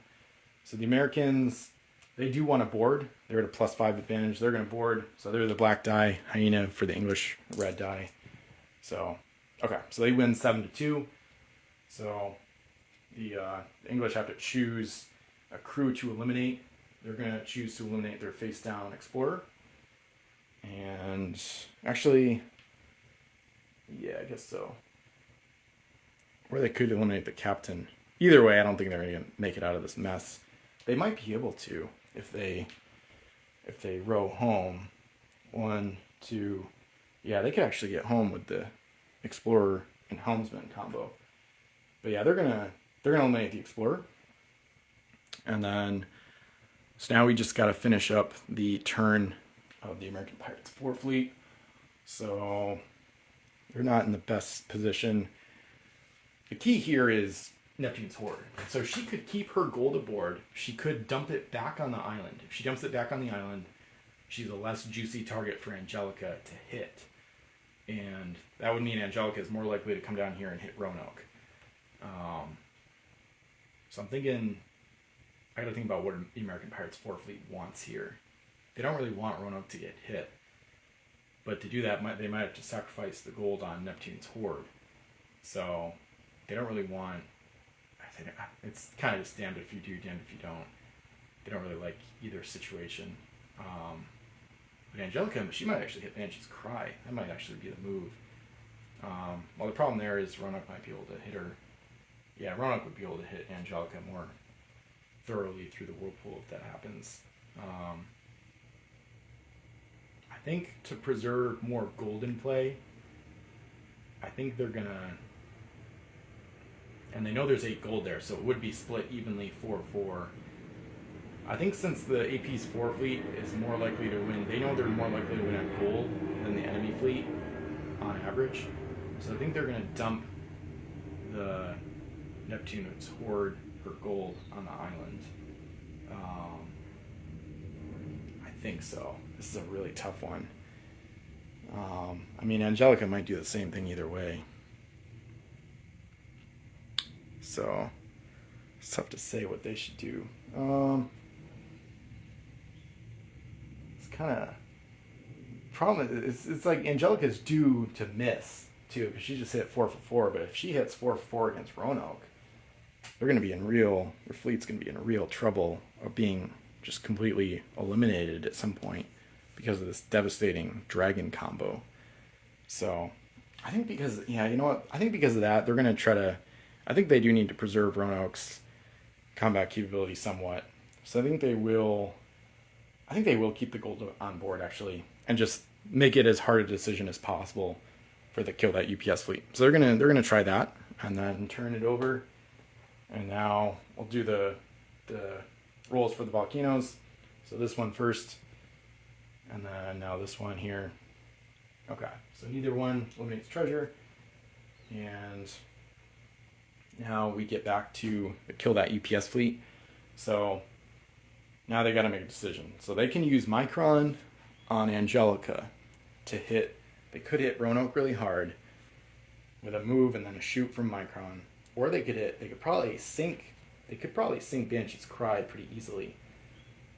So the Americans, they do want to board. They're at a +5 advantage. They're going to board. So they're the black die, hyena for the English red die. So, okay. So they win 7-2. So the English have to choose a crew to eliminate. They're going to choose to eliminate their face-down explorer. And actually, yeah, I guess so. Or they could eliminate the captain. Either way, I don't think they're going to make it out of this mess. They might be able to if they row home. 1, 2, yeah, they could actually get home with the explorer and helmsman combo. But yeah, they're gonna eliminate the explorer, and then so now we just got to finish up the turn of the American Pirates 4 fleet. So they're not in the best position. The key here is Neptune's Horde. So she could keep her gold aboard. She could dump it back on the island. If she dumps it back on the island, she's a less juicy target for Angelica to hit. And that would mean Angelica is more likely to come down here and hit Roanoke. So I'm thinking, I gotta think about what the American Pirates 4 fleet wants here. They don't really want Roanoke to get hit. But to do that, they might have to sacrifice the gold on Neptune's Horde. So they don't really want, I think it's kind of just damned if you do, damned if you don't. They don't really like either situation. But Angelica, she might actually hit Banshee's Cry. That might actually be the move. Well, the problem there is Roanoke might be able to hit her. Yeah, Roanoke would be able to hit Angelica more thoroughly through the whirlpool if that happens. I think to preserve more golden play, I think they're gonna, and they know there's 8 gold there, so it would be split evenly 4-4. I think since the AP's 4 fleet is more likely to win, they know they're more likely to win at gold than the enemy fleet on average. So I think they're gonna dump the Neptune's Horde for gold on the island. I think so. This is a really tough one. I mean, Angelica might do the same thing either way. So it's tough to say what they should do. It's kind of problem. It's like Angelica's due to miss too because she just hit 4 for 4. But if she hits 4 for 4 against Roanoke, they're going to be in real. Their fleet's going to be in real trouble of being just completely eliminated at some point because of this devastating dragon combo. So I think because, yeah, you know what? I think because of that, they're going to try to, I think they do need to preserve Roanoke's combat capability somewhat. So I think they will keep the gold on board actually and just make it as hard a decision as possible for the kill that UPS fleet. So they're going to try that and then turn it over. And now we'll do the rolls for the volcanoes. So this one first, and then now this one here. Okay, so neither one eliminates treasure. And now we get back to kill that UPS fleet. So now they got to make a decision. So they can use Micron on Angelica to hit. They could hit Roanoke really hard with a move and then a shoot from Micron. Or they could probably sink Banshee's Cry pretty easily.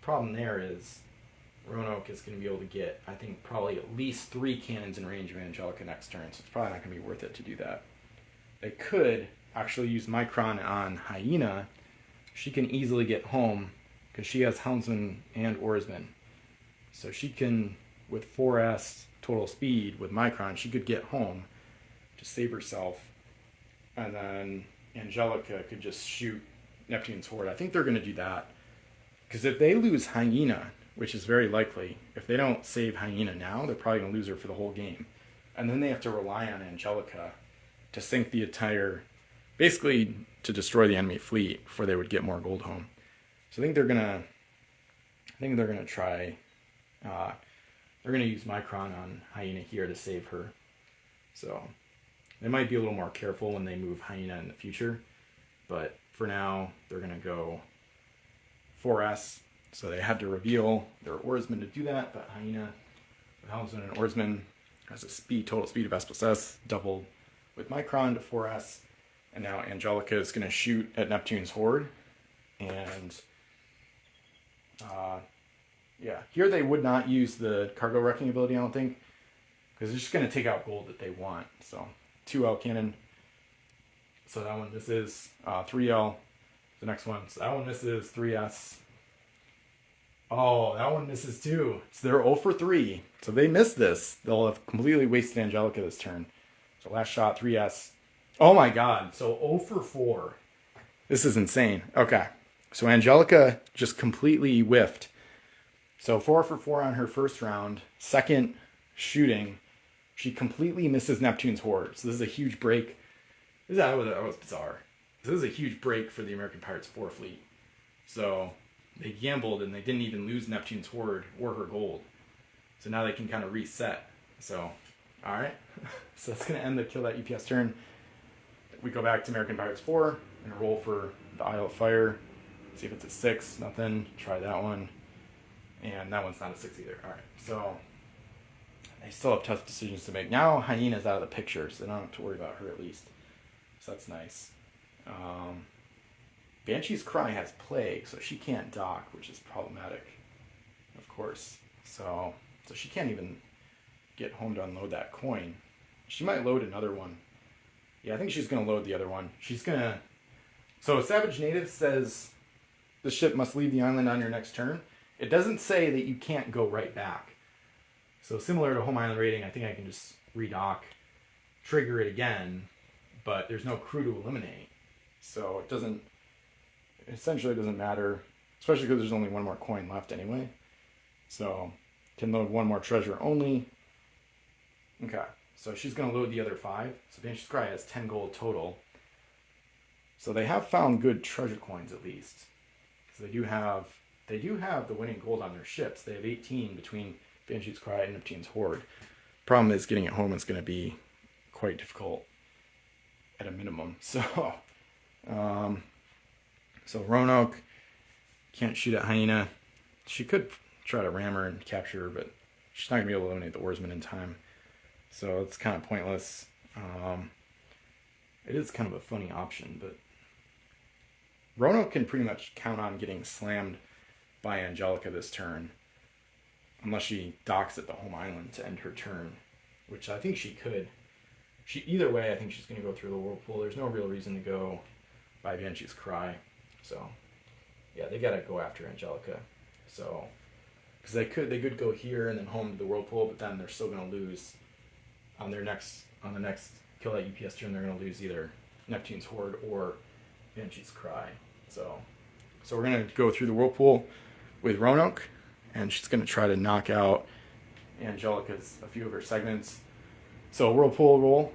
Problem there is Roanoke is going to be able to get, I think, probably at least 3 cannons in range of Angelica next turn, so it's probably not going to be worth it to do that. They could actually use Micron on Hyena. She can easily get home because she has Houndsman and Oarsman. So she can, with 4S total speed with Micron, she could get home to save herself, and then Angelica could just shoot Neptune's Horde. I think they're going to do that, because if they lose Hyena, which is very likely, if they don't save Hyena now, they're probably going to lose her for the whole game. And then they have to rely on Angelica to sink the entire, basically to destroy the enemy fleet before they would get more gold home. So I think they're gonna try. They're gonna use Micron on Hyena here to save her. So they might be a little more careful when they move Hyena in the future, but for now they're gonna go 4S. So they had to reveal their Oarsman to do that, but Hyena, with Helmsman and Oarsman, has a total speed of S+S doubled with Micron to 4S, and now Angelica is going to shoot at Neptune's Horde, and yeah, here they would not use the cargo wrecking ability, I don't think, because they're just going to take out gold that they want. So 2L cannon, so that one misses. 3L, the next one, so that one misses. 3S, oh, that one misses too. So they're 0 for 3. So if they miss this, they'll have completely wasted Angelica this turn. So last shot, 3S. Oh my god, so 0 for 4. This is insane. Okay, so Angelica just completely whiffed. So 4 for 4 on her first round. Second shooting, she completely misses Neptune's Horde. So this is a huge break. That was bizarre. This is a huge break for the American Pirates 4 fleet. So they gambled and they didn't even lose Neptune's Horde or her gold. So now they can kind of reset. So, alright. So that's going to end the kill that UPS turn. We go back to American Pirates 4 and roll for the Isle of Fire. See if it's a 6. Nothing. Try that one. And that one's not a 6 either. Alright. So they still have tough decisions to make. Now Hyena's out of the picture, so they don't have to worry about her at least. So that's nice. Banshee's Cry has Plague, so she can't dock, which is problematic, of course. So she can't even get home to unload that coin. She might load another one. Yeah, I think she's going to load the other one. She's going to... So Savage Native says the ship must leave the island on your next turn. It doesn't say that you can't go right back. So similar to Home Island Raiding, I think I can just redock, trigger it again, but there's no crew to eliminate. So it doesn't... Essentially, it doesn't matter, especially because there's only one more coin left anyway. So, can load one more treasure only. Okay, so she's going to load the other 5. So Banshee's Cry has 10 gold total. So they have found good treasure coins at least. So they do have the winning gold on their ships. They have 18 between Banshee's Cry and Neptune's Horde. Problem is getting it home is going to be quite difficult at a minimum. So, so Roanoke can't shoot at Hyena. She could try to ram her and capture her, but she's not going to be able to eliminate the Oarsman in time. So it's kind of pointless. It is kind of a funny option, but Roanoke can pretty much count on getting slammed by Angelica this turn. Unless she docks at the home island to end her turn, which I think she could. Either way, I think she's going to go through the Whirlpool. There's no real reason to go by Banshee's Cry. So, yeah, they got to go after Angelica. So, because they could go here and then home to the Whirlpool, but then they're still going to lose on the next kill that UPS turn. They're going to lose either Neptune's Horde or Banshee's Cry. So we're going to go through the Whirlpool with Roanoke, and she's going to try to knock out Angelica's a few of her segments. So Whirlpool roll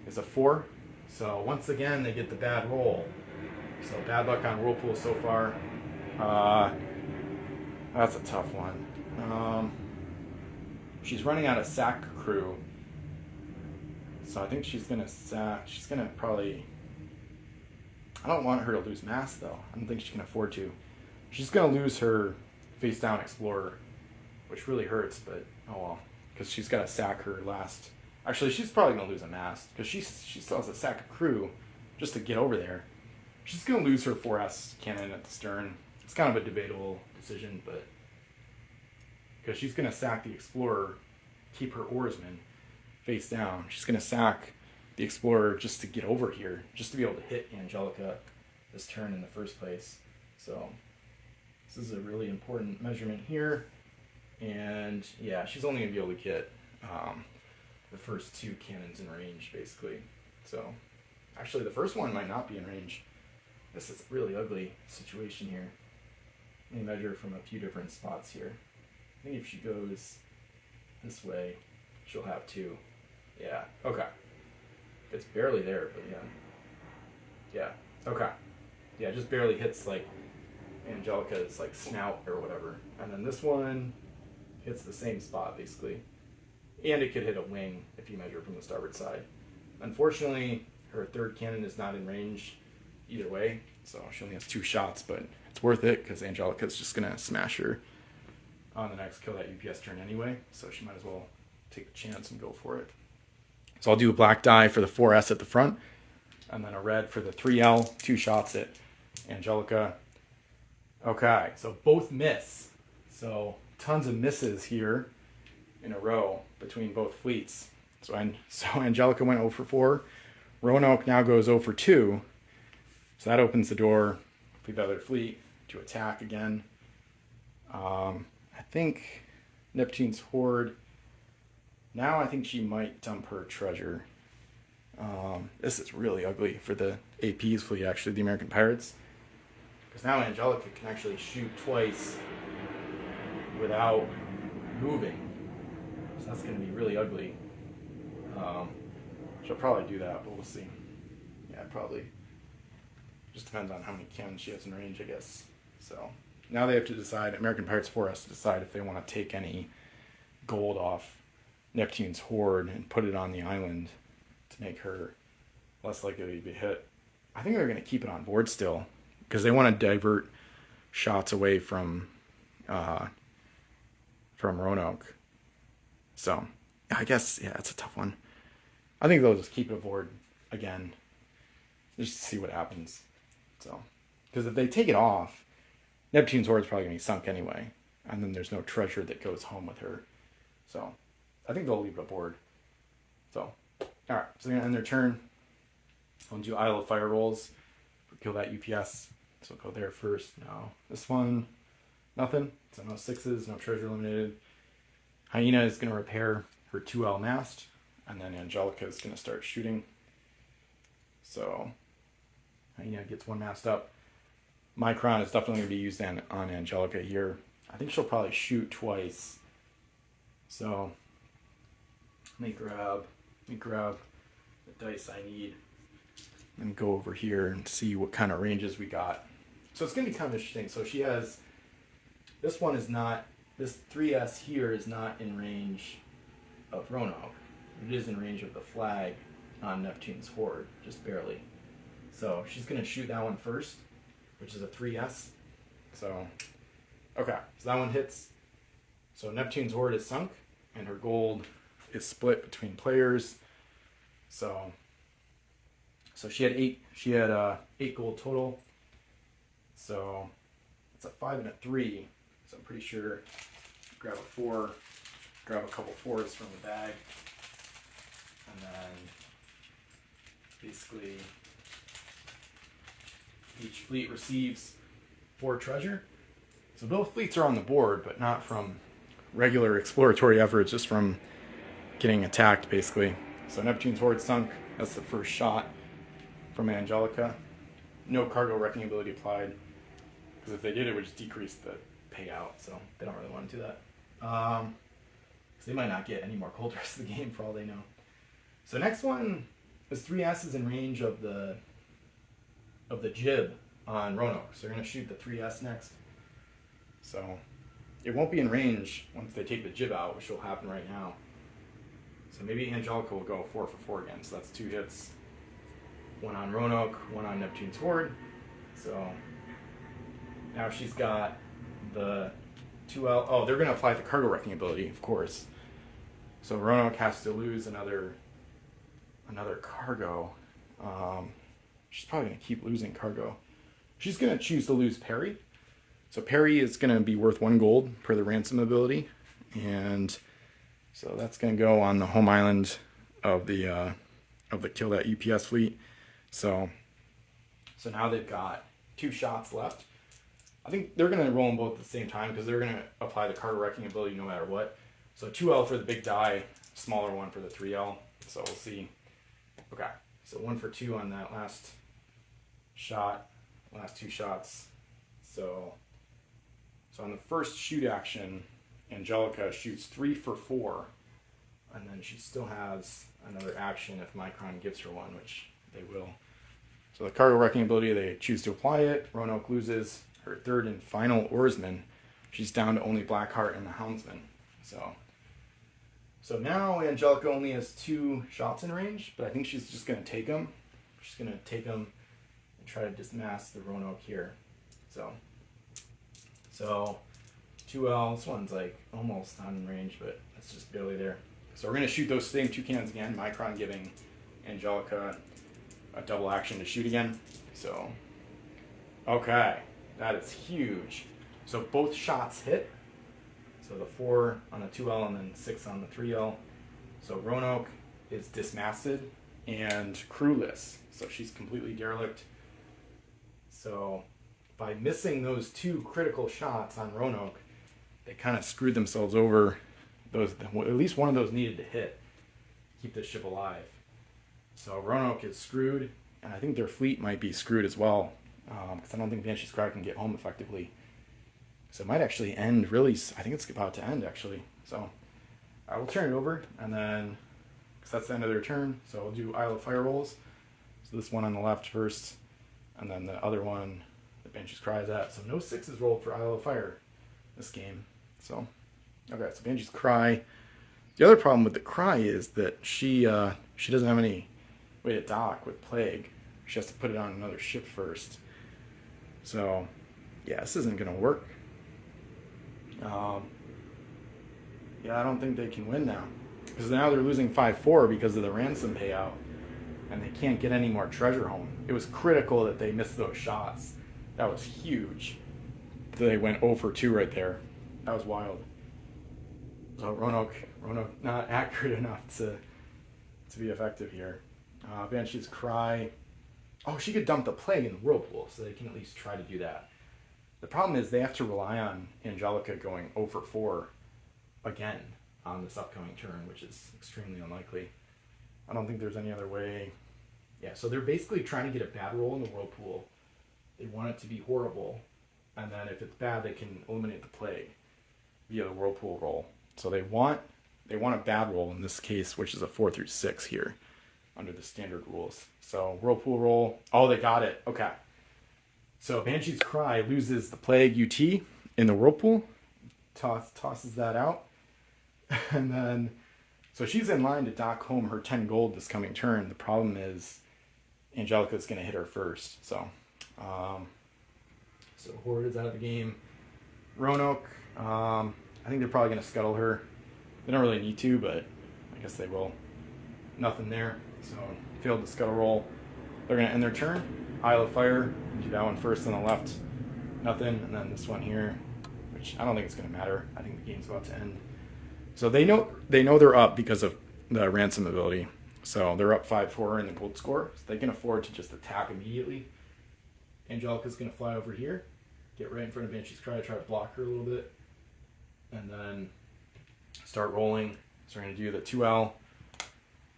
is a 4. So once again, they get the bad roll. So bad luck on Whirlpool so far. That's a tough one. She's running out of sack crew. So I think she's going to sack. She's going to probably... I don't want her to lose mass, though. I don't think she can afford to. She's going to lose her face-down Explorer, which really hurts, but oh well. Because she's got to sack her last... Actually, she's probably going to lose a mast, because she still has to sack a crew just to get over there. She's going to lose her 4S cannon at the stern. It's kind of a debatable decision, but... Because she's going to sack the Explorer, keep her Oarsman face down. She's going to sack the Explorer just to get over here, just to be able to hit Angelica this turn in the first place. So, This is a really important measurement here. And yeah, she's only going to be able to get the first 2 cannons in range, basically. So actually the first one might not be in range. This is a really ugly situation here. Let me measure from a few different spots here. I think if she goes this way, she'll have 2. Yeah, okay. It's barely there, but yeah. Yeah, okay. Yeah, just barely hits like Angelica's like snout or whatever. And then this one hits the same spot basically. And it could hit a wing if you measure from the starboard side. Unfortunately, her 3rd cannon is not in range either way, so she only has 2 shots, but it's worth it because Angelica's just gonna smash her on the next kill that UPS turn anyway, so she might as well take the chance and go for it. So I'll do a black die for the 4S at the front, and then a red for the 3L, 2 shots at Angelica. Okay, so both miss. So tons of misses here in a row between both fleets. So Angelica went 0 for 4. Roanoke now goes 0 for 2. So that opens the door for the other fleet to attack again. I think Neptune's Horde, now I think she might dump her treasure. This is really ugly for the AP's fleet, actually, the American Pirates. Because now Angelica can actually shoot twice without moving. So that's going to be really ugly. She'll probably do that, but we'll see. Yeah, probably. Just depends on how many cannons she has in range, I guess. So now they have to decide, American Pirates 4 has to decide if they want to take any gold off Neptune's Horde and put it on the island to make her less likely to be hit. I think they're going to keep it on board still because they want to divert shots away from Roanoke. So I guess, yeah, it's a tough one. I think they'll just keep it aboard again just to see what happens. So, because if they take it off, Neptune's Horde is probably going to be sunk anyway, and then there's no treasure that goes home with her. So I think they'll leave it aboard. So, alright, so they're going to end their turn. I'll do Isle of Fire rolls. Kill that UPS. So we'll go there first. No. This one, nothing. So no 6s, no treasure eliminated. Hyena is going to repair her 2L mast, and then Angelica is going to start shooting. So Hyena gets 1 mast up. Micron is definitely going to be used on Angelica here. I think she'll probably shoot twice. So let me grab the dice I need and go over here and see what kind of ranges we got. So it's going to be kind of interesting. So she has, this one is not, this 3S here is not in range of Roanoke. It is in range of the flag on Neptune's Horde, just barely. So she's going to shoot that one first, which is a 3S. So, okay, so that one hits. So Neptune's Horde is sunk, and her gold is split between players. So she had 8. She had 8 gold total. So it's a 5 and a 3. So I'm pretty sure. Grab a 4. Grab a couple 4s from the bag, and then basically each fleet receives 4 treasure. So both fleets are on the board, but not from regular exploratory efforts, just from getting attacked, basically. So Neptune's Horde sunk. That's the first shot from Angelica. No cargo wrecking ability applied, because if they did, it would just decrease the payout, so they don't really want to do that. So they might not get any more gold the rest of the game, for all they know. So next one is 3S is in range of the jib on Roanoke. So they're going to shoot the 3S next. So it won't be in range once they take the jib out, which will happen right now. So maybe Angelica will go 4 for 4 again. So that's 2 hits. 1 on Roanoke, 1 on Neptune's Horde. So now she's got the 2L. Oh, they're going to apply the cargo wrecking ability, of course. So Roanoke has to lose another cargo. She's probably going to keep losing cargo. She's going to choose to lose Perry. So Perry is going to be worth 1 gold per the ransom ability. And so that's going to go on the home island of the kill that UPS fleet. So now they've got 2 shots left. I think they're going to roll them both at the same time because they're going to apply the cargo wrecking ability no matter what. So 2L for the big die, smaller one for the 3L. So we'll see. Okay, so 1 for 2 on that last shot, last 2 shots. So on the first shoot action, Angelica shoots 3 for 4, and then she still has another action if Micron gives her one, which they will. So the cargo wrecking ability, they choose to apply it. Roanoke loses her third and final oarsman. She's down to only Blackheart and the Houndsman. So now Angelica only has 2 shots in range, but I think she's just going to take them. She's going to take them and try to dismask the Roanoke here. So 2L, this one's like almost not in range, but it's just barely there. So we're going to shoot those same 2 cannons again, Micron giving Angelica a double action to shoot again. So, okay, that is huge. So both shots hit. So the 4 on the 2L and then 6 on the 3L. So Roanoke is dismasted and crewless. So she's completely derelict. So by missing those 2 critical shots on Roanoke, they kind of screwed themselves over. At least one of those needed to hit, keep the ship alive. So Roanoke is screwed, and I think their fleet might be screwed as well, because I don't think Banshee's Cry can get home effectively. So it might actually end really, I think it's about to end actually. So I will turn it over, and then, because that's the end of their turn, so we'll do Isle of Fire rolls. So this one on the left first, and then the other one that Banshee's Cry is at. So no 6s rolled for Isle of Fire this game. So, okay, so Banshee's Cry. The other problem with the Cry is that she doesn't have any way to dock with Plague. She has to put it on another ship first. So, yeah, this isn't going to work. Yeah, I don't think they can win now. Because now they're losing 5-4 because of the ransom payout. And they can't get any more treasure home. It was critical that they missed those shots. That was huge. They went 0 for 2 right there. That was wild. So Roanoke not accurate enough to be effective here. Banshee's Cry. Oh, she could dump the Plague in the Whirlpool, so they can at least try to do that. The problem is they have to rely on Angelica going 0 for 4 again on this upcoming turn, which is extremely unlikely. I don't think there's any other way. Yeah, so they're basically trying to get a bad roll in the Whirlpool. They want it to be horrible, and then if it's bad, they can eliminate the Plague via the Whirlpool roll. So they want a bad roll in this case, which is a 4 through 6 here under the standard rules. So Whirlpool roll. Oh, they got it. Okay. So Banshee's Cry loses the Plague UT in the Whirlpool, tosses that out, and then so she's in line to dock home her 10 gold this coming turn. The problem is Angelica's going to hit her first. So Horde is out of the game. Roanoke, I think they're probably going to scuttle her. They don't really need to, but I guess they will. Nothing there. So failed the scuttle roll. They're going to end their turn. Isle of Fire, do that one first on the left. Nothing. And then this one here, which I don't think it's going to matter. I think the game's about to end. So they know they're up because of the ransom ability. So they're up 5-4 in the gold score. So they can afford to just attack immediately. Angelica's going to fly over here, get right in front of Banshee's Cry, try to block her a little bit, and then start rolling. So we're going to do the 2L.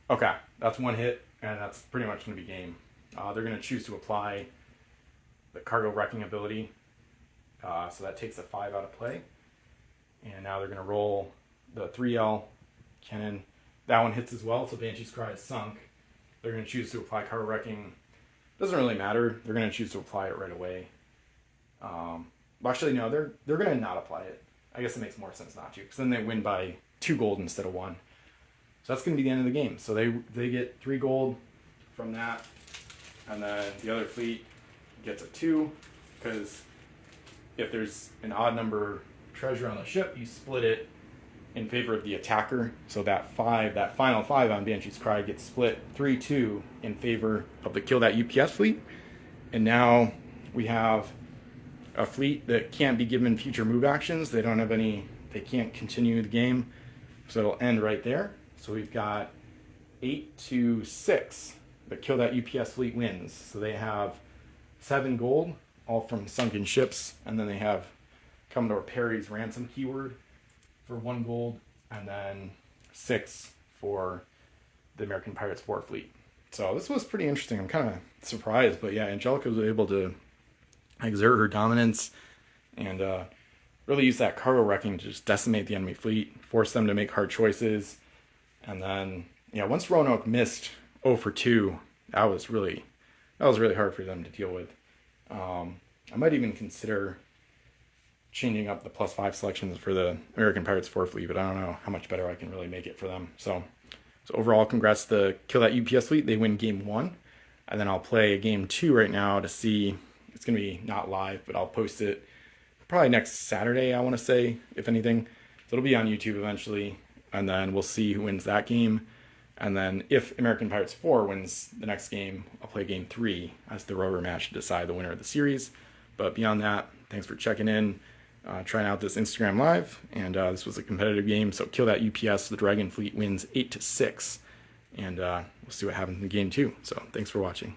Okay, that's one hit, and that's pretty much going to be game. They're going to choose to apply the cargo wrecking ability. So that takes a 5 out of play. And now they're going to roll the 3L cannon. That one hits as well, so Banshee's Cry is sunk. They're going to choose to apply cargo wrecking. Doesn't really matter. They're going to choose to apply it right away. Actually, no, they're going to not apply it. I guess it makes more sense not to, because then they win by 2 gold instead of 1. So that's going to be the end of the game. So they get 3 gold from that, and then the other fleet gets a 2, because if there's an odd number treasure on the ship, you split it in favor of the attacker. So that final 5 on Banshee's Cry gets split 3-2 in favor of the kill that UPS fleet. And now we have a fleet that can't be given future move actions. They can't continue the game. So it'll end right there. So we've got 8-6. The kill that UPS fleet wins. So they have 7 gold, all from sunken ships. And then they have Commodore Perry's ransom keyword for 1 gold, and then 6 for the American Pirates 4 fleet. So this was pretty interesting. I'm kind of surprised, but yeah, Angelica was able to exert her dominance and really use that cargo wrecking to just decimate the enemy fleet, force them to make hard choices. And then, yeah, once Roanoke missed 0 for 2, that was really hard for them to deal with. I might even consider changing up the +5 selections for the American Pirates 4 fleet, but I don't know how much better I can really make it for them. So overall, congrats to Kill That UPS fleet. They win game 1, and then I'll play game 2 right now to see. It's going to be not live, but I'll post it probably next Saturday, I want to say, if anything. So it'll be on YouTube eventually, and then we'll see who wins that game. And then if American Pirates 4 wins the next game, I'll play game 3 as the rubber match to decide the winner of the series. But beyond that, thanks for checking in, trying out this Instagram Live. And this was a competitive game, so Kill That UPS. The Dragon fleet wins 8-6. And we'll see what happens in game 2. So thanks for watching.